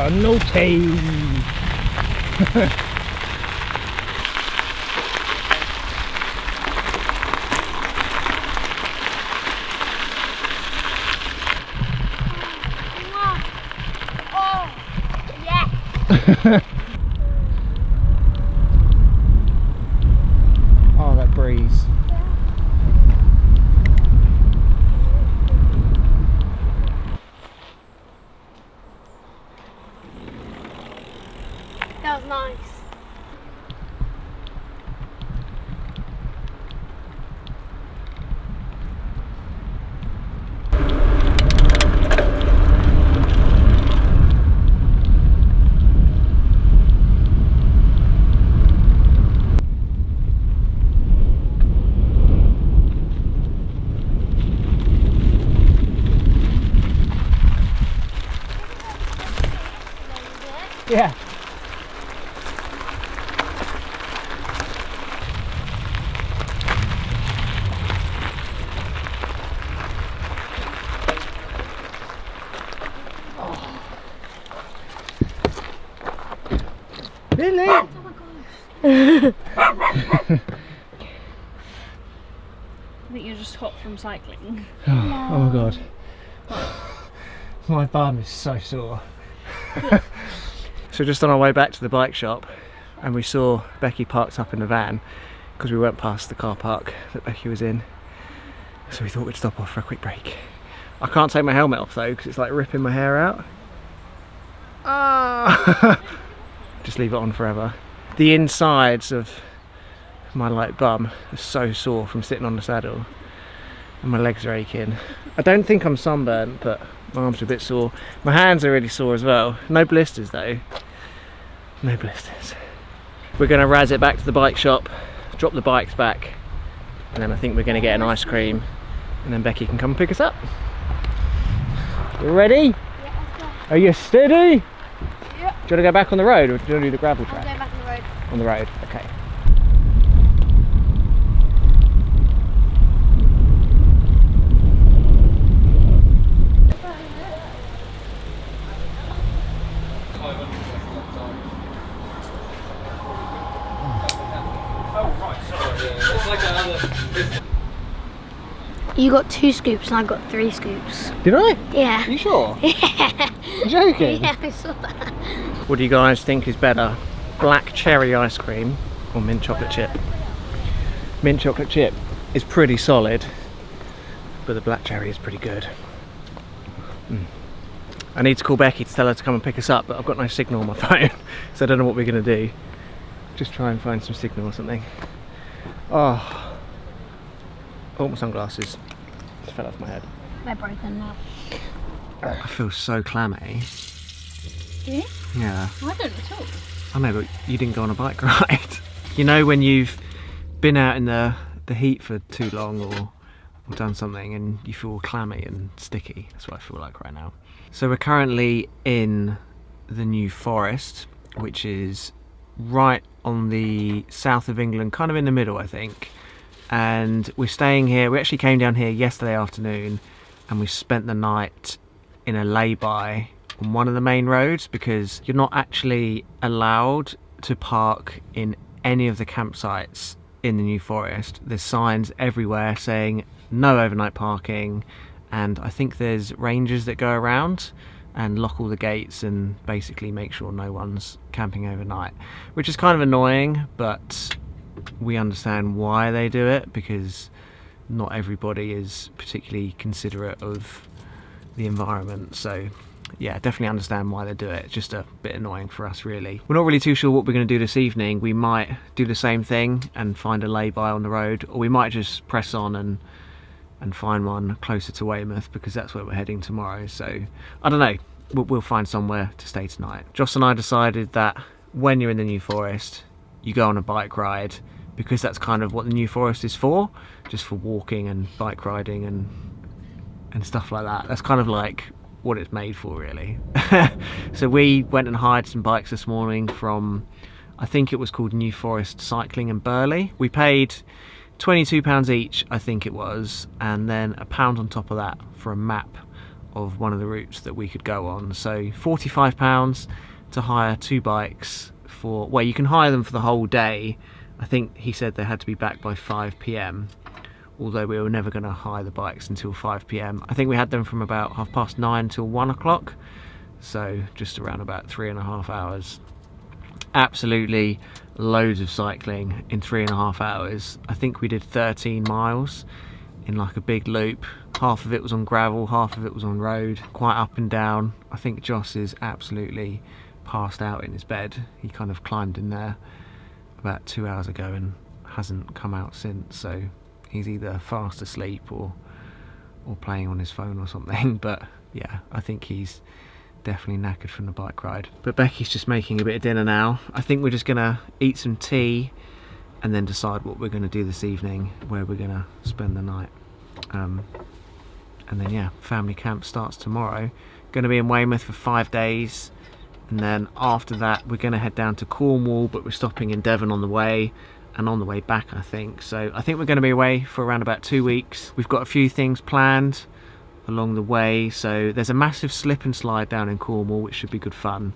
are naughty. Oh, yeah. Oh, that breeze. That was nice. Yeah. Really? Oh my gosh. I think you're just hot from cycling. Oh my god. My bum is so sore. So just on our way back to the bike shop, and we saw Becky parked up in the van because we went past the car park that Becky was in. So we thought we'd stop off for a quick break. I can't take my helmet off though because it's like ripping my hair out. Ah! Just leave it on forever. The insides of my like bum are so sore from sitting on the saddle, and my legs are aching. I don't think I'm sunburnt, but my arms are a bit sore. My hands are really sore as well. No blisters though. No blisters. We're going to razz it back to the bike shop, drop the bikes back, and then I think we're going to get an ice cream, and then Becky can come and pick us up. You ready? Yeah, let's go. Are you steady? Yeah. Do you want to go back on the road, or do you want to do the gravel I'm track? going back on the road. On the road, okay. You got 2 scoops and I got 3 scoops. Did I? Yeah. Are you sure? Yeah. You're joking? Yeah, I saw that. What do you guys think is better? Black cherry ice cream or mint chocolate chip? Mint chocolate chip is pretty solid, but the black cherry is pretty good. I need to call Becky to tell her to come and pick us up, but I've got no signal on my phone, so I don't know what we're going to do. Just try and find some signal or something. Oh, my sunglasses just fell off my head. They're broken now. I feel so clammy. Yeah? Yeah. I don't at all. I know, but you didn't go on a bike ride. You know when you've been out in the heat for too long or done something and you feel clammy and sticky? That's what I feel like right now. So we're currently in the New Forest, which is right on the south of England, kind of in the middle, I think. And we're staying here. We actually came down here yesterday afternoon and we spent the night in a lay-by on one of the main roads, because you're not actually allowed to park in any of the campsites in the New Forest. There's signs everywhere saying no overnight parking, and I think there's rangers that go around and lock all the gates and basically make sure no one's camping overnight, which is kind of annoying, but we understand why they do it, because not everybody is particularly considerate of the environment. So yeah, definitely understand why they do it. It's just a bit annoying for us, really. We're not really too sure what we're going to do this evening. We might do the same thing and find a lay-by on the road, or we might just press on and find one closer to Weymouth, because that's where we're heading tomorrow. So I don't know, we'll find somewhere to stay tonight. Joss and I decided that when you're in the New Forest, you go on a bike ride, because that's kind of what the New Forest is for, just for walking and bike riding and stuff like that. That's kind of like what it's made for, really. So we went and hired some bikes this morning from, I think it was called New Forest Cycling in Burley. We paid £22 each, I think it was, and then £1 on top of that for a map of one of the routes that we could go on. So £45 to hire 2 bikes for, well, you can hire them for the whole day. I think he said they had to be back by 5 p.m, although we were never going to hire the bikes until 5 p.m. I think we had them from about 9:30 till 1 o'clock, so just around about 3.5 hours. Absolutely loads of cycling in 3.5 hours. I think we did 13 miles in like a big loop. Half of it was on gravel, half of it was on road, quite up and down. I think Joss is absolutely passed out in his bed. He kind of climbed in there about 2 hours ago and hasn't come out since, so he's either fast asleep or playing on his phone or something. But yeah, I think he's definitely knackered from the bike ride. But Becky's just making a bit of dinner now. I think we're just gonna eat some tea and then decide what we're gonna do this evening, where we're gonna spend the night. And then yeah, family camp starts tomorrow. Gonna be in Weymouth for 5 days, and then after that we're gonna head down to Cornwall, but we're stopping in Devon on the way and on the way back, I think. So I think we're gonna be away for around about 2 weeks. We've got a few things planned along the way. So there's a massive slip and slide down in Cornwall, which should be good fun.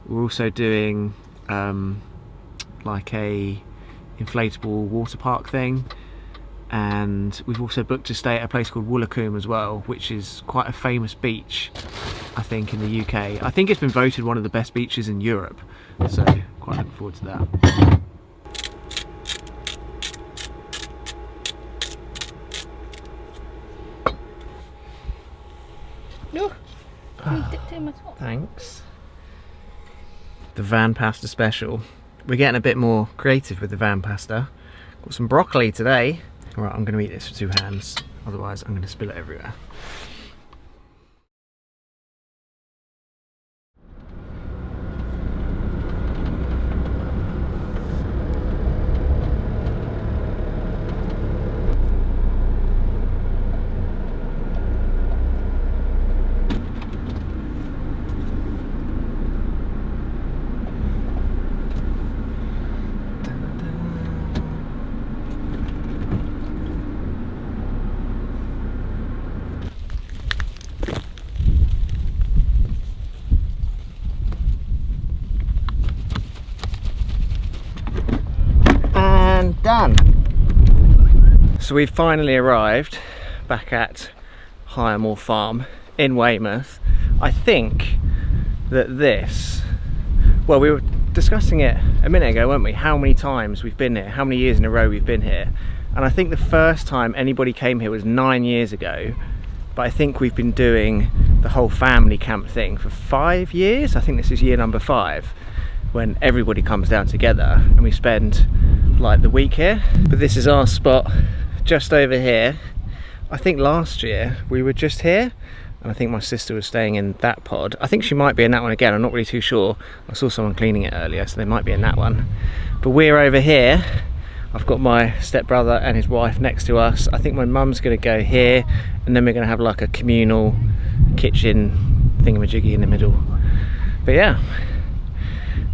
We're also doing like a inflatable water park thing, and we've also booked to stay at a place called Woolacombe as well, which is quite a famous beach, I think, in the UK. I think it's been voted one of the best beaches in Europe, so quite looking forward to that. No, you dipped in my top. Thanks. The van pasta special. We're getting a bit more creative with the van pasta. Got some broccoli today. Right, I'm going to eat this with 2 hands, otherwise I'm going to spill it everywhere. Done. So we've finally arrived back at Hiremore Farm in Weymouth. I think that this, well, we were discussing it a minute ago, weren't we? How many times we've been here, how many years in a row we've been here. And I think the first time anybody came here was 9 years ago, but I think we've been doing the whole family camp thing for 5 years. I think this is year number 5, when everybody comes down together and we spend like the week here. But this is our spot just over here. I think last year we were just here, and I think my sister was staying in that pod. I think she might be in that one again, I'm not really too sure. I saw someone cleaning it earlier, so they might be in that one. But we're over here. I've got my stepbrother and his wife next to us. I think my mum's gonna go here, and then we're gonna have like a communal kitchen thingamajiggy in the middle. But yeah,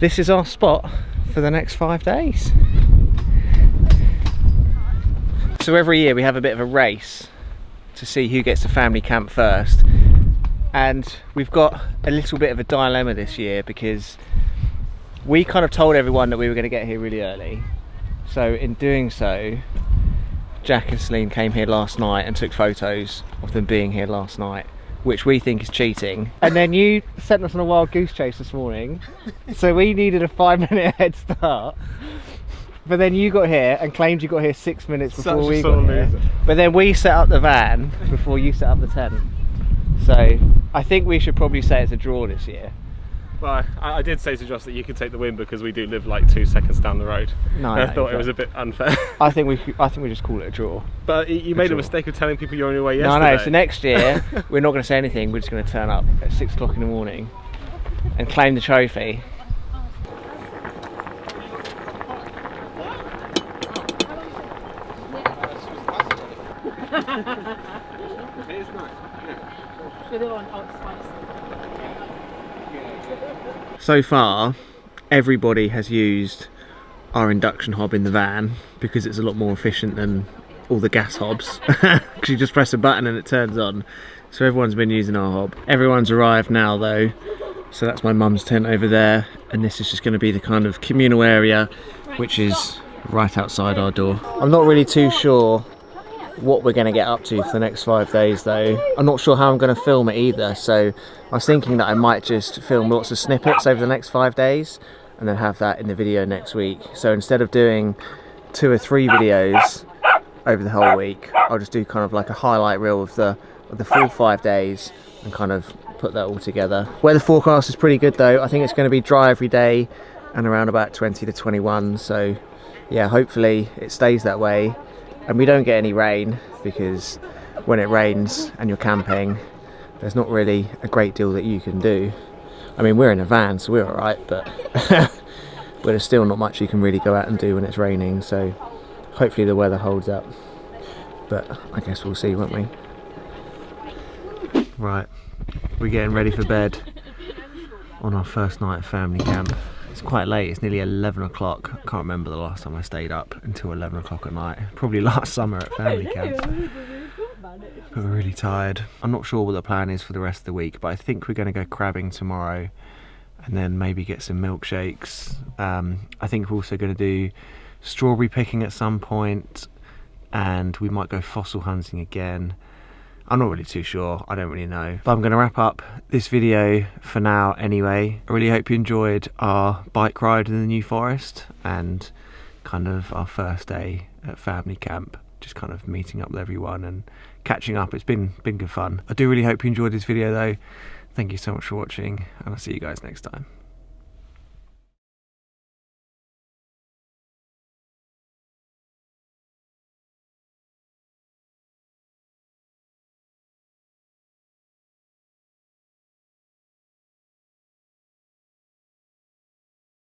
this is our spot for the next 5 days. So every year we have a bit of a race to see who gets to family camp first, and we've got a little bit of a dilemma this year because we kind of told everyone that we were going to get here really early. So in doing so, Jack and Celine came here last night and took photos of them being here last night, which we think is cheating. And then you sent us on a wild goose chase this morning, so we needed a 5-minute head start. But then you got here and claimed you got here 6 minutes before we got here. But then we set up the van before you set up the tent. So I think we should probably say it's a draw this year. Well, I did say to Joss that you could take the win because we do live like 2 seconds down the road. No, I thought it was a bit unfair. I think we just call it a draw. But you made a mistake of telling people you're on your way yesterday. No, so next year we're not going to say anything. We're just going to turn up at 6 o'clock in the morning and claim the trophy. So far, everybody has used our induction hob in the van because it's a lot more efficient than all the gas hobs because you just press a button and it turns on. So everyone's been using our hob. Everyone's arrived now though. So that's my mum's tent over there, and this is just going to be the kind of communal area which is right outside our door. I'm not really too sure what we're going to get up to for the next 5 days though. I'm not sure how I'm going to film it either, so I was thinking that I might just film lots of snippets over the next 5 days and then have that in the video next week. So instead of doing 2 or 3 videos over the whole week, I'll just do kind of like a highlight reel of the full 5 days and kind of put that all together. Weather forecast is pretty good though. I think it's going to be dry every day and around about 20 to 21, so yeah, hopefully it stays that way and we don't get any rain, because when it rains and you're camping there's not really a great deal that you can do. I mean, we're in a van so we're alright, but there's still not much you can really go out and do when it's raining, so hopefully the weather holds up, but I guess we'll see, won't we? Right, we're getting ready for bed on our first night of family camp. It's quite late, it's nearly 11 o'clock. I can't remember the last time I stayed up until 11 o'clock at night. Probably last summer at family camp. But we're really tired. I'm not sure what the plan is for the rest of the week, but I think we're going to go crabbing tomorrow and then maybe get some milkshakes. I think we're also going to do strawberry picking at some point, and we might go fossil hunting again. I'm not really too sure, I don't really know. But I'm going to wrap up this video for now anyway. I really hope you enjoyed our bike ride in the New Forest and kind of our first day at family camp. Just kind of meeting up with everyone and catching up. It's been good fun. I do really hope you enjoyed this video though. Thank you so much for watching, and I'll see you guys next time.